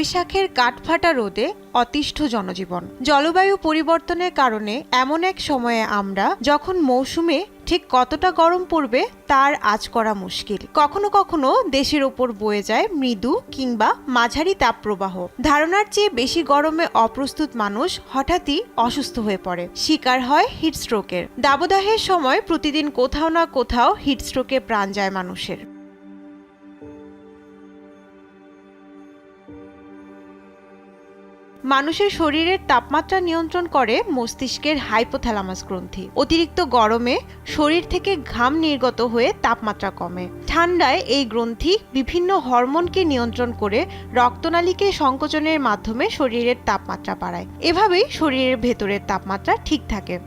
বৈশাখের কাঠফাটা রোদে অতিষ্ঠ জনজীবন। জলবায়ু পরিবর্তনের কারণে এমন এক সময়ে আমরা যখন মৌসুমে ঠিক কতটা গরম পড়বে তার আঁচ করা মুশকিল। কখনো কখনো দেশের ওপর বয়ে যায় মৃদু কিংবা মাঝারি তাপপ্রবাহ। ধারণার চেয়ে বেশি গরমে অপ্রস্তুত মানুষ হঠাৎই অসুস্থ হয়ে পড়ে, শিকার হয় হিটস্ট্রোকের। দাবদাহের সময় প্রতিদিন কোথাও না কোথাও হিটস্ট্রোকে প্রাণ যায় মানুষের। মানুষের শরীরের তাপমাত্রা নিয়ন্ত্রণ করে মস্তিষ্কের হাইপোথ্যালামাস গ্রন্থি। অতিরিক্ত গরমে শরীর থেকে ঘাম নির্গত হয়ে তাপমাত্রা কমে। ঠান্ডায় এই গ্রন্থি বিভিন্ন হরমোনকে নিয়ন্ত্রণ করে রক্তনালীকে সংকোচনের মাধ্যমে শরীরের তাপমাত্রা বাড়ায়। এভাবেই শরীরের ভেতরের তাপমাত্রা ঠিক থাকে।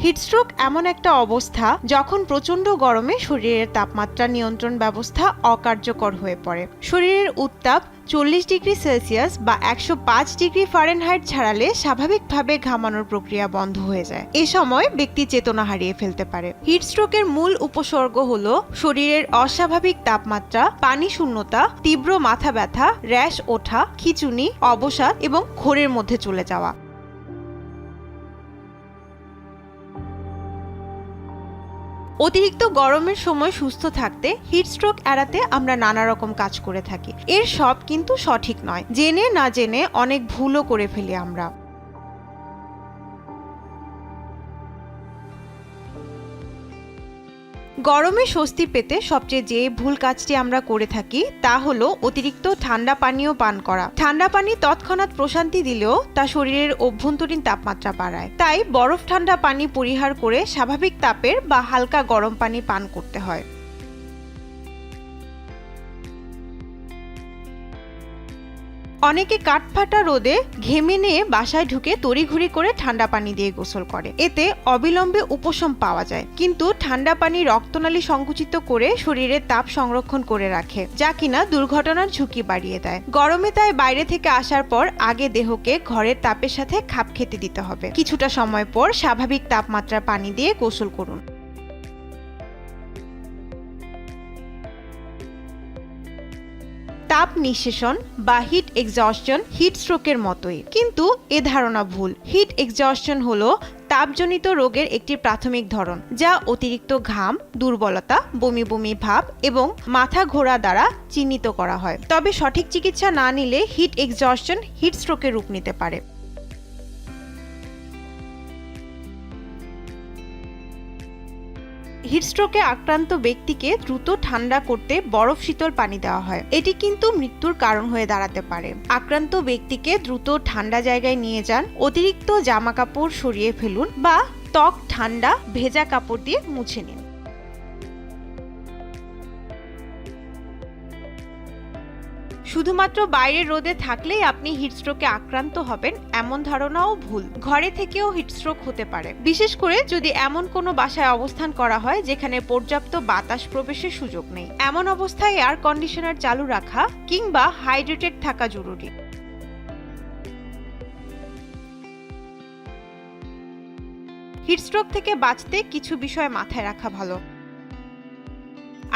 হিটস্ট্রোক এমন একটা অবস্থা যখন প্রচণ্ড গরমে শরীরের তাপমাত্রা নিয়ন্ত্রণ ব্যবস্থা অকার্যকর হয়ে পড়ে। শরীরের উত্তাপ 40 ডিগ্রি সেলসিয়াস বা 105 ডিগ্রি ফারেনহাইট ছাড়ালে স্বাভাবিকভাবে ঘামানোর প্রক্রিয়া বন্ধ হয়ে যায়। এ সময় ব্যক্তি চেতনা হারিয়ে ফেলতে পারে। হিটস্ট্রোকের মূল উপসর্গ হলো শরীরের অস্বাভাবিক তাপমাত্রা, পানি শূন্যতা, তীব্র মাথা ব্যথা, র্যাশ ওঠা, খিঁচুনি, অবসাদ এবং ঘোরের মধ্যে চলে যাওয়া। অতিরিক্ত গরমের সময় সুস্থ থাকতে হিটস্ট্রোক এড়াতে আমরা নানা রকম কাজ করে থাকি। এর সব কিন্তু সঠিক নয়। জেনে না জেনে অনেক ভুলও করে ফেলি আমরা। গরমে স্বস্তি পেতে সবচেয়ে যে ভুল কাজটি আমরা করে থাকি তা হলো অতিরিক্ত ঠান্ডা পানীয় পান করা। ঠান্ডা পানি তৎক্ষণাৎ প্রশান্তি দিলেও তা শরীরের অভ্যন্তরীণ তাপমাত্রা বাড়ায়। তাই বরফ ঠান্ডা পানি পরিহার করে স্বাভাবিক তাপের বা হালকা গরম পানি পান করতে হয়। অনেকে কাঠফাটা রোদে ঘেমে নিয়ে বাসায় ঢুকে তড়িঘড়ি করে ঠান্ডা পানি দিয়ে গোসল করে। এতে অবিলম্বে উপশম পাওয়া যায়, কিন্তু ঠান্ডা পানি রক্তনালী সংকুচিত করে শরীরের তাপ সংরক্ষণ করে রাখে, যা কিনা দুর্ঘটনার ঝুঁকি বাড়িয়ে দেয়। গরমে তাই বাইরে থেকে আসার পর আগে দেহকে ঘরের তাপের সাথে খাপ খেতে দিতে হবে। কিছুটা সময় পর স্বাভাবিক তাপমাত্রার পানি দিয়ে গোসল করুন। তাপ নিঃশেষণ বা হিট এক্সজস্টন হিটস্ট্রোকের মতোই, কিন্তু এ ধারণা ভুল। হিট এক্সজস্টন হলো তাপজনিত রোগের একটি প্রাথমিক ধরন, যা অতিরিক্ত ঘাম, দুর্বলতা, বমি বমি ভাব এবং মাথা ঘোরা দ্বারা চিহ্নিত করা হয়। তবে সঠিক চিকিৎসা না নিলে হিট এক্সজস্টন হিটস্ট্রোকের রূপ নিতে পারে। হিটস্ট্রোকে আক্রান্ত ব্যক্তিকে দ্রুত ঠান্ডা করতে বরফ শীতল পানি দেওয়া হয়। এটি কিন্তু মৃত্যুর কারণ হয়ে দাঁড়াতে পারে। আক্রান্ত ব্যক্তিকে দ্রুত ঠান্ডা জায়গায় নিয়ে যান, অতিরিক্ত জামা কাপড় সরিয়ে ফেলুন বা ত্বক ঠান্ডা ভেজা কাপড় দিয়ে মুছে নিন। শুধুমাত্র বাইরের রোদে থাকলেই আপনি হিটস্ট্রোকে আক্রান্ত হবেন এমন ধারণাও ভুল। ঘরে থেকেও হিটস্ট্রোক হতে পারে, বিশেষ করে যদি এমন কোনো বাসায় অবস্থান করা হয় যেখানে পর্যাপ্ত বাতাস প্রবেশের সুযোগ নেই। এমন অবস্থায় এয়ার কন্ডিশনার চালু রাখা কিংবা হাইড্রেটেড থাকা জরুরি। হিটস্ট্রোক থেকে বাঁচতে কিছু বিষয় মাথায় রাখা ভালো।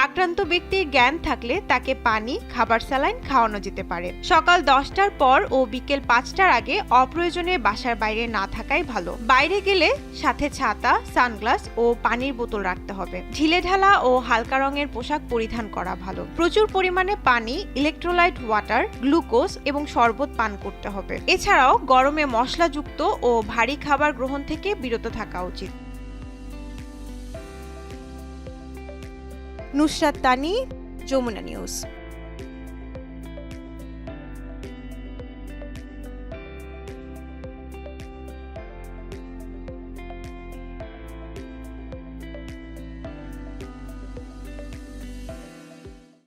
আক্রান্ত ব্যক্তির জ্ঞান থাকলে তাকে পানি, খাবার, স্যালাইন খাওয়ানো যেতে পারে। সকাল 10টার পর ও বিকেল 5টার আগে অপ্রয়োজনে বাসার বাইরে না থাকাই ভালো। বাইরে গেলে সাথে ছাতা, সানগ্লাস ও পানির বোতল রাখতে হবে। ঢিলেঢালা ও হালকা রঙের পোশাক পরিধান করা ভালো। প্রচুর পরিমাণে পানি, ইলেকট্রোলাইট ওয়াটার, গ্লুকোজ এবং শরবত পান করতে হবে। এছাড়াও গরমে মশলাযুক্ত ও ভারী খাবার গ্রহণ থেকে বিরত থাকা উচিত। নুসরাত তানি, যমুনা নিউজ।